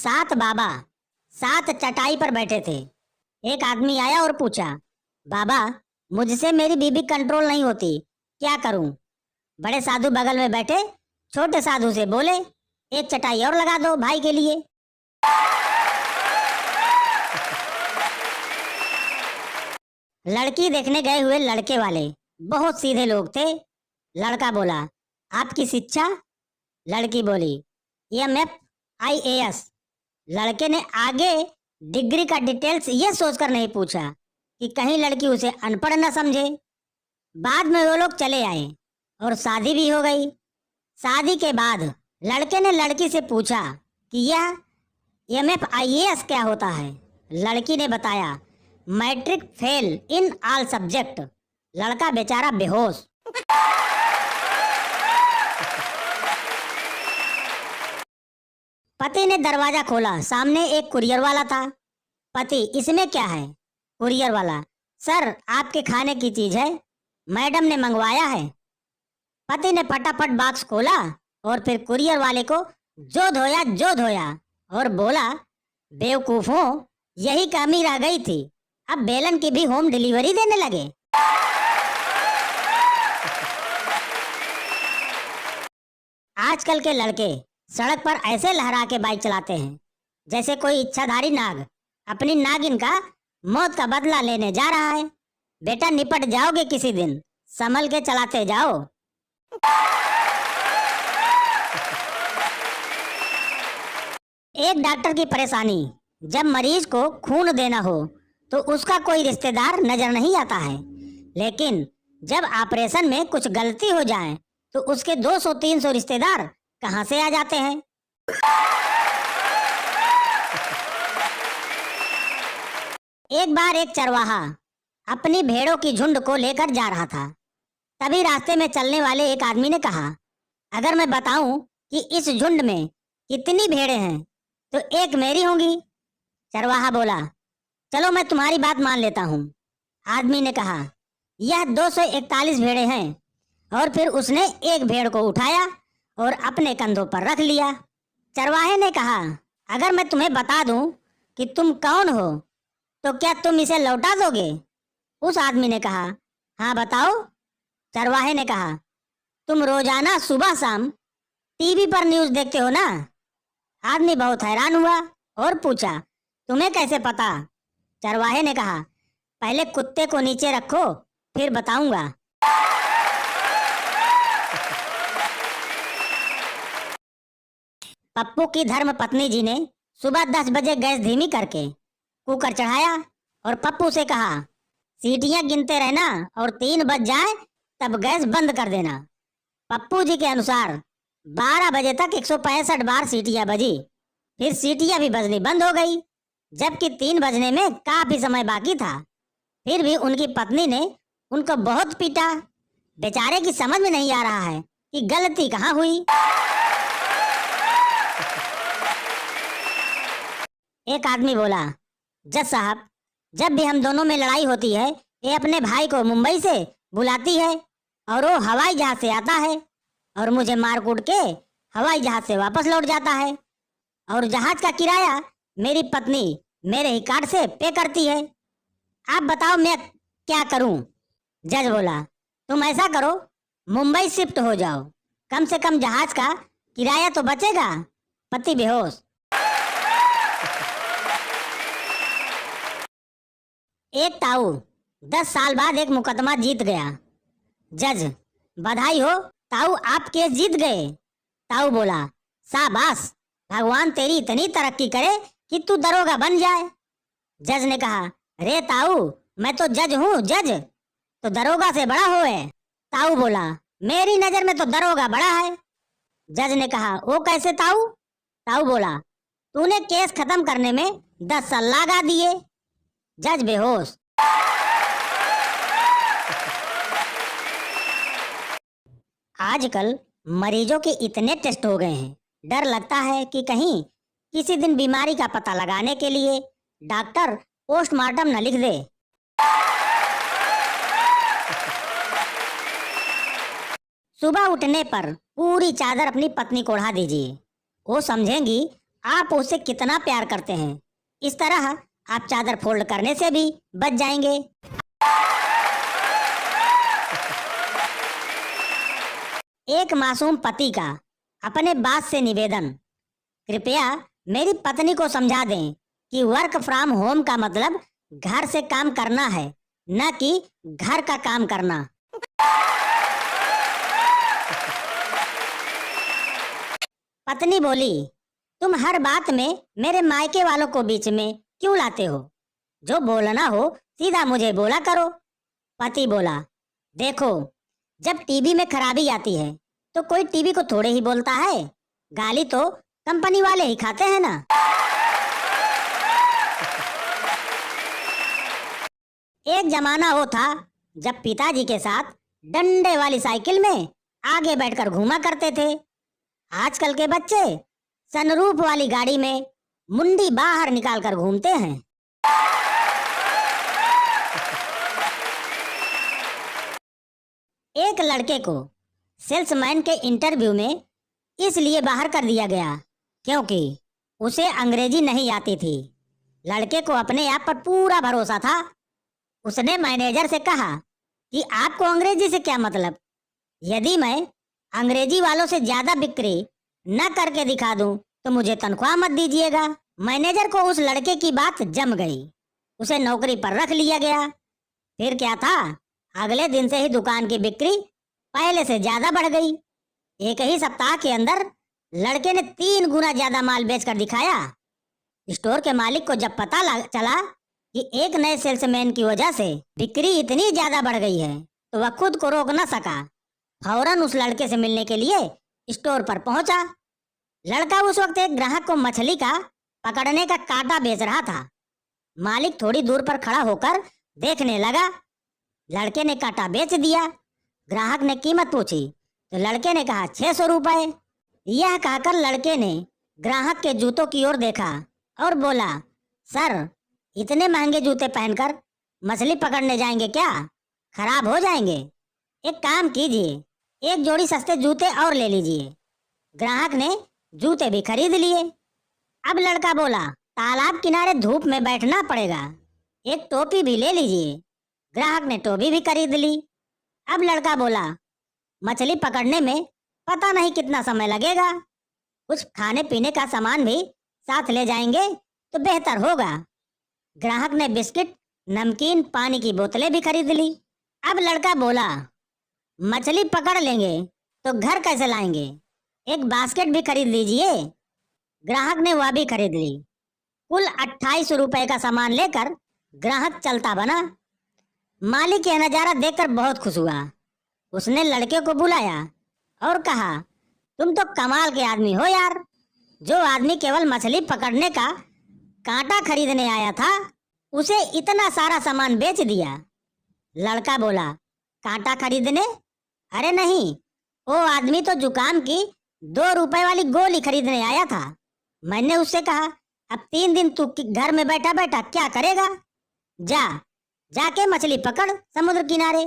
सात बाबा सात चटाई पर बैठे थे। एक आदमी आया और पूछा, बाबा मुझसे मेरी बीबी कंट्रोल नहीं होती, क्या करूं? बड़े साधु बगल में बैठे छोटे साधु से बोले, एक चटाई और लगा दो भाई के लिए। लड़की देखने गए हुए लड़के वाले बहुत सीधे लोग थे। लड़का बोला, आपकी शिक्षा? लड़की बोली, MF IAS। लड़के ने आगे डिग्री का डिटेल्स ये सोचकर नहीं पूछा कि कहीं लड़की उसे अनपढ़ न समझे। बाद में वो लोग चले आए और शादी भी हो गई। शादी के बाद लड़के ने लड़की से पूछा कि यह MF IAS क्या होता है। लड़की ने बताया, matric fail in all subject. लड़का बेचारा बेहोश। पति ने दरवाजा खोला, सामने एक कुरियर वाला था। पति, इसमें क्या है? कुरियर वाला, सर आपके खाने की चीज है, मैडम ने मंगवाया है। पति ने फटाफट बॉक्स खोला और फिर कुरियर वाले को जो धोया और बोला, बेवकूफों, यही कमी रह गई थी, अब बेलन की भी होम डिलीवरी देने लगे। आजकल के लड़के सड़क पर ऐसे लहरा के बाइक चलाते हैं जैसे कोई इच्छाधारी नाग अपनी नागिन का मौत का बदला लेने जा रहा है। बेटा निपट जाओगे किसी दिन, संभल के चलाते जाओ। एक डॉक्टर की परेशानी, जब मरीज को खून देना हो तो उसका कोई रिश्तेदार नजर नहीं आता है, लेकिन जब ऑपरेशन में कुछ गलती हो जाए तो उसके 200-300 रिश्तेदार कहां से आ जाते हैं। एक बार एक चरवाहा अपनी भेड़ों की झुंड को लेकर जा रहा था। तभी रास्ते में चलने वाले एक आदमी ने कहा, अगर मैं बताऊं कि इस झुंड में कितनी भेड़ें हैं तो एक मेरी होंगी। चरवाहा बोला, चलो मैं तुम्हारी बात मान लेता हूँ। आदमी ने कहा, यह 241 भेड़ें हैं। और फिर उसने एक भेड़ को उठाया और अपने कंधों पर रख लिया। चरवाहे ने कहा, अगर मैं तुम्हें बता दूं कि तुम कौन हो तो क्या तुम इसे लौटा दोगे? उस आदमी ने कहा, हाँ बताओ। चरवाहे ने कहा, तुम रोजाना सुबह शाम टीवी पर न्यूज़ देखते हो ना? आदमी बहुत हैरान हुआ और पूछा, तुम्हें कैसे पता? चरवाहे ने कहा, पहले कुत्ते को नीचे रखो फिर बताऊंगा। पप्पू की धर्म पत्नी जी ने सुबह 10 बजे गैस धीमी करके कुकर चढ़ाया और पप्पू से कहा, सीटियां गिनते रहना और 3 बज जाए तब गैस बंद कर देना। पप्पू जी के अनुसार 12 बजे तक 165 बार सीटियां बजी, फिर सीटियां भी बजनी बंद हो गई, जबकि 3 बजने में काफी समय बाकी था। फिर भी उनकी पत्नी ने उनको बहुत पीटा। बेचारे की समझ में नहीं आ रहा है कि गलती कहाँ हुई। एक आदमी बोला, जज साहब, जब भी हम दोनों में लड़ाई होती है ये अपने भाई को मुंबई से बुलाती है और वो हवाई जहाज से आता है और मुझे मार कूट के हवाई जहाज से वापस लौट जाता है, और जहाज का किराया मेरी पत्नी मेरे ही कार्ड से पे करती है। आप बताओ मैं क्या करूं? जज बोला, तुम ऐसा करो, मुंबई शिफ्ट हो जाओ, कम से कम जहाज का किराया तो बचेगा। पति बेहोश। एक ताऊ 10 साल बाद एक मुकदमा जीत गया। जज, बधाई हो ताऊ, आप केस जीत गए। ताऊ बोला, शाबाश, भगवान तेरी इतनी तरक्की करे कि तू दरोगा बन जाए। जज ने कहा, रे ताऊ, मैं तो जज हूँ, जज तो दरोगा से बड़ा होए। ताऊ बोला, मेरी नजर में तो दरोगा बड़ा है। जज ने कहा, वो कैसे ताऊ? ताऊ बोला, तूने केस खत्म करने में 10 साल लगा दिए। जज बेहोश। आजकल मरीजों के इतने टेस्ट हो गए हैं, डर लगता है कि कहीं किसी दिन बीमारी का पता लगाने के लिए डॉक्टर पोस्टमार्टम न लिख दे। सुबह उठने पर पूरी चादर अपनी पत्नी को ओढ़ा दीजिए, वो समझेंगी आप उससे कितना प्यार करते हैं। इस तरह आप चादर फोल्ड करने से भी बच जाएंगे। एक मासूम पति का अपने बात से निवेदन, कृपया मेरी पत्नी को समझा दें कि वर्क फ्रॉम होम का मतलब घर से काम करना है, न कि घर का काम करना। पत्नी बोली, तुम हर बात में मेरे मायके वालों को बीच में क्यों लाते हो? जो बोलना हो सीधा मुझे बोला करो। पति बोला, देखो, जब टीवी में खराबी आती है तो कोई टीवी को थोड़े ही बोलता है, गाली तो कंपनी वाले ही खाते हैं ना। एक जमाना वो था जब पिताजी के साथ डंडे वाली साइकिल में आगे बैठकर घूमा करते थे। आजकल के बच्चे सनरूफ वाली गाड़ी में मुंडी बाहर निकालकर घूमते हैं। एक लड़के को सेल्समैन के इंटरव्यू में इसलिए बाहर कर दिया गया क्योंकि उसे अंग्रेजी नहीं आती थी। लड़के को अपने आप पर पूरा भरोसा था। उसने मैनेजर से कहा कि आपको अंग्रेजी से क्या मतलब? यदि मैं अंग्रेजी वालों से ज्यादा बिक्री न करके दिखा दूं तो मुझे तनख्वाह मत दीजिएगा। मैनेजर को उस लड़के की बात जम गई। उसे नौकरी पर रख लिया गया। फिर क्या था, अगले दिन से ही दुकान की बिक्री पहले से ज्यादा बढ़ गई। एक ही सप्ताह के अंदर लड़के ने 3 गुना ज्यादा माल बेचकर दिखाया। स्टोर के मालिक को जब पता चला कि एक नए सेल्समैन की वजह से बिक्री इतनी ज्यादा बढ़ गई है तो वह खुद को रोक न सका। फौरन उस लड़के से मिलने के लिए स्टोर पर पहुंचा। लड़का उस वक्त एक ग्राहक को मछली का पकड़ने का कांटा बेच रहा था। मालिक थोड़ी दूर पर खड़ा होकर देखने लगा। लड़के ने कांटा बेच दिया। ग्राहक ने कीमत पूछी तो लड़के ने कहा 600 रुपए। यह कहकर लड़के ने ग्राहक के जूतों की ओर देखा और बोला, सर, इतने महंगे जूते पहनकर मछली पकड़ने जाएंगे क्या? खराब हो जाएंगे। एक काम कीजिए, एक जोड़ी सस्ते जूते और ले लीजिए। ग्राहक ने जूते भी खरीद लिए। अब लड़का बोला, तालाब किनारे धूप में बैठना पड़ेगा, एक टोपी भी ले लीजिए। ग्राहक ने टोपी भी खरीद ली। अब लड़का बोला, मछली पकड़ने में पता नहीं कितना समय लगेगा, कुछ खाने पीने का सामान भी साथ ले जाएंगे तो बेहतर होगा। ग्राहक ने बिस्किट, नमकीन, पानी की बोतलें भी खरीद ली। अब लड़का बोला, मछली पकड़ लेंगे तो घर कैसे लाएंगे? एक बास्केट भी खरीद लीजिए। ग्राहक ने वह भी खरीद ली। कुल 28 रुपए का सामान लेकर ग्राहक चलता बना। मालिक यह नजारा देखकर बहुत खुश हुआ। उसने लड़के को बुलाया और कहा, तुम तो कमाल के आदमी हो यार। जो आदमी केवल मछली पकड़ने का कांटा खरीदने आया था उसे इतना सारा सामान बेच दिया। लड़का बोला, कांटा खरीदने? अरे नहीं, वो आदमी तो जुकाम की 2 रुपए वाली गोली खरीदने आया था। मैंने उससे कहा, अब 3 दिन तू घर में बैठा बैठा क्या करेगा? जाके मछली पकड़ समुद्र किनारे।